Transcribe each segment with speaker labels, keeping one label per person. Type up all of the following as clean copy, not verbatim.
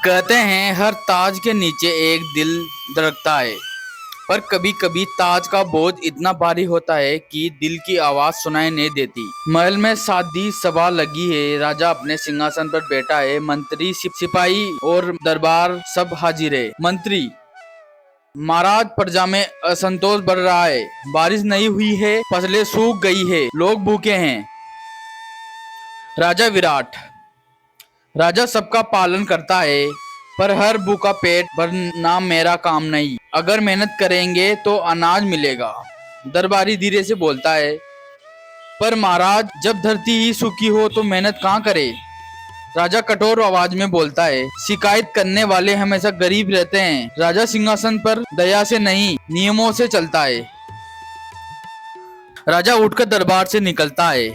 Speaker 1: कहते हैं हर ताज के नीचे एक दिल धड़कता है। पर कभी कभी ताज का बोझ इतना भारी होता है कि दिल की आवाज सुनाई नहीं देती। महल में शादी सभा लगी है, राजा अपने सिंहासन पर बैठा है, मंत्री सिपाही और दरबार सब हाजिर है। मंत्री: महाराज, प्रजा में असंतोष बढ़ रहा है। बारिश नहीं हुई है, फसलें सूख गई है, लोग भूखे हैं। राजा विराट: राजा सबका पालन करता है, पर हर भूखा पेट भरना मेरा काम नहीं। अगर मेहनत करेंगे तो अनाज मिलेगा। दरबारी धीरे से बोलता है, पर महाराज, जब धरती ही सूखी हो तो मेहनत कहाँ करे। राजा कठोर आवाज में बोलता है, शिकायत करने वाले हमेशा गरीब रहते हैं। राजा सिंहासन पर दया से नहीं, नियमों से चलता है। राजा उठकर दरबार से निकलता है।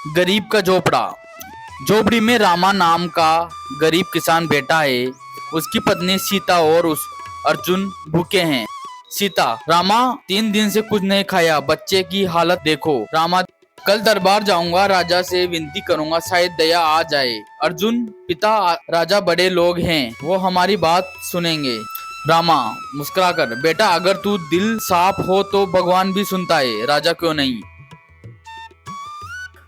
Speaker 1: गरीब का झोपड़ा। झोपड़ी में रामा नाम का गरीब किसान बैठा है। उसकी पत्नी सीता और अर्जुन भूखे हैं। सीता: रामा, 3 दिन से कुछ नहीं खाया, बच्चे की हालत देखो। रामा: कल दरबार जाऊंगा, राजा से विनती करूंगा, शायद दया आ जाए। अर्जुन: पिता, राजा बड़े लोग हैं, वो हमारी बात सुनेंगे। रामा मुस्कुराकर: बेटा, अगर तू दिल साफ हो तो भगवान भी सुनता है, राजा क्यों नहीं।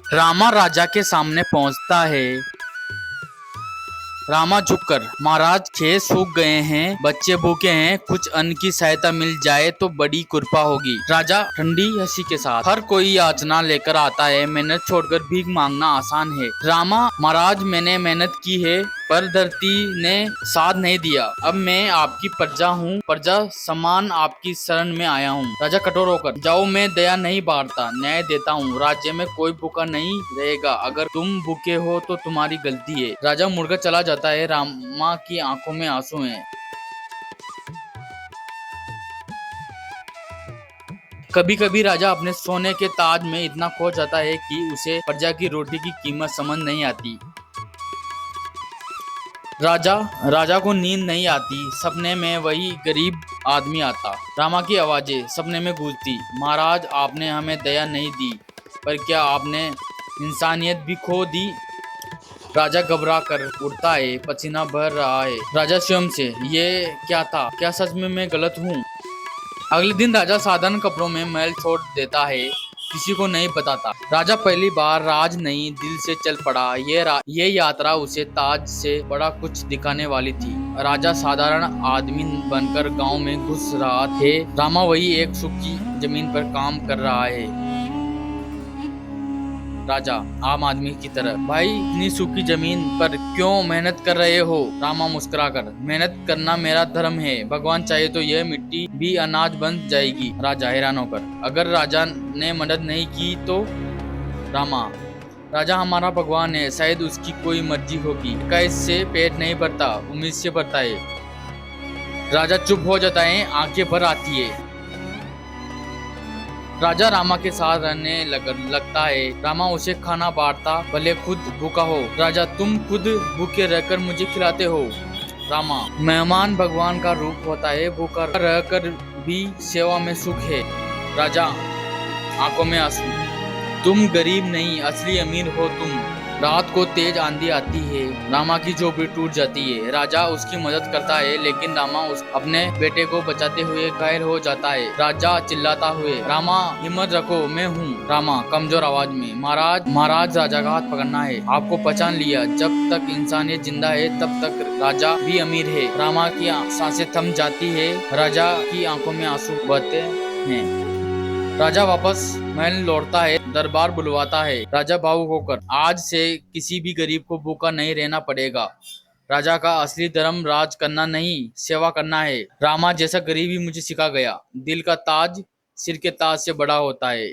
Speaker 1: रामा राजा के सामने पहुंचता है। रामा झुककर: महाराज, खेत सूख गए हैं, बच्चे भूखे हैं, कुछ अन्न की सहायता मिल जाए तो बड़ी कृपा होगी। राजा ठंडी हंसी के साथ: हर कोई याचना लेकर आता है, मेहनत छोड़कर भीख मांगना आसान है। रामा: महाराज, मैंने मेहनत की है, पर धरती ने साथ नहीं दिया। अब मैं आपकी प्रजा हूँ, प्रजा समान आपकी शरण में आया हूँ। राजा कठोर होकर: जाओ, मैं दया नहीं बांटता, न्याय देता हूँ। राज्य में कोई भूखा नहीं रहेगा। अगर तुम भूखे हो तो तुम्हारी गलती है। राजा मुड़कर चला जाता है। रामा की आंखों में आंसू हैं। कभी कभी राजा अपने सोने के ताज में इतना खो जाता है कि उसे प्रजा की रोटी की कीमत समझ नहीं आती। राजा को नींद नहीं आती। सपने में वही गरीब आदमी आता। रामा की आवाजें सपने में गूंजती। महाराज, आपने हमें दया नहीं दी, पर क्या आपने इंसानियत भी खो दी। राजा घबरा कर उठता है, पसीना बह रहा है। राजा स्वयं से: ये क्या था, क्या सच में मैं गलत हूँ। अगले दिन राजा साधारण कपड़ों में महल छोड़ देता है, किसी को नहीं बताता। राजा पहली बार राज नहीं, दिल से चल पड़ा। ये यात्रा उसे ताज से बड़ा कुछ दिखाने वाली थी। राजा साधारण आदमी बनकर गांव में घुस रहा थे। रामा वही एक सूखी जमीन पर काम कर रहा है। राजा आम आदमी की तरह: भाई, इतनी सूखी जमीन पर क्यों मेहनत कर रहे हो। रामा मुस्कुराकर: मेहनत करना मेरा धर्म है, भगवान चाहे तो यह मिट्टी भी अनाज बन जाएगी। राजा हैरान होकर: अगर राजा ने मदद नहीं की तो। रामा: राजा हमारा भगवान है, शायद उसकी कोई मर्जी होगी। कैसे से पेट नहीं भरता, उम्मीद से भरता है। राजा चुप हो जाता है, आंखें भर आती है। राजा रामा के साथ रहने लगता है। रामा उसे खाना बांटता, भले खुद भूखा हो। राजा: तुम खुद भूखे रहकर मुझे खिलाते हो। रामा: मेहमान भगवान का रूप होता है, भूखा रहकर भी सेवा में सुख है। राजा आंखों में आंसू: तुम गरीब नहीं, असली अमीर हो तुम। रात को तेज आंधी आती है। रामा की झोपड़ी टूट जाती है। राजा उसकी मदद करता है, लेकिन रामा अपने बेटे को बचाते हुए घायल हो जाता है। राजा चिल्लाता हुए: रामा, हिम्मत रखो, मैं हूँ। रामा कमजोर आवाज में: महाराज, राजा का हाथ पकड़ना है, आपको पहचान लिया। जब तक इंसानियत जिंदा है तब तक राजा भी अमीर है। रामा की सांसें थम जाती है। राजा की आंखों में आंसू बहते हैं। राजा वापस महल लौटता है, दरबार बुलवाता है। राजा भावुक होकर: आज से किसी भी गरीब को भूखा नहीं रहना पड़ेगा। राजा का असली धर्म राज करना नहीं, सेवा करना है। रामा जैसा गरीब ही मुझे सिखा गया, दिल का ताज सिर के ताज से बड़ा होता है।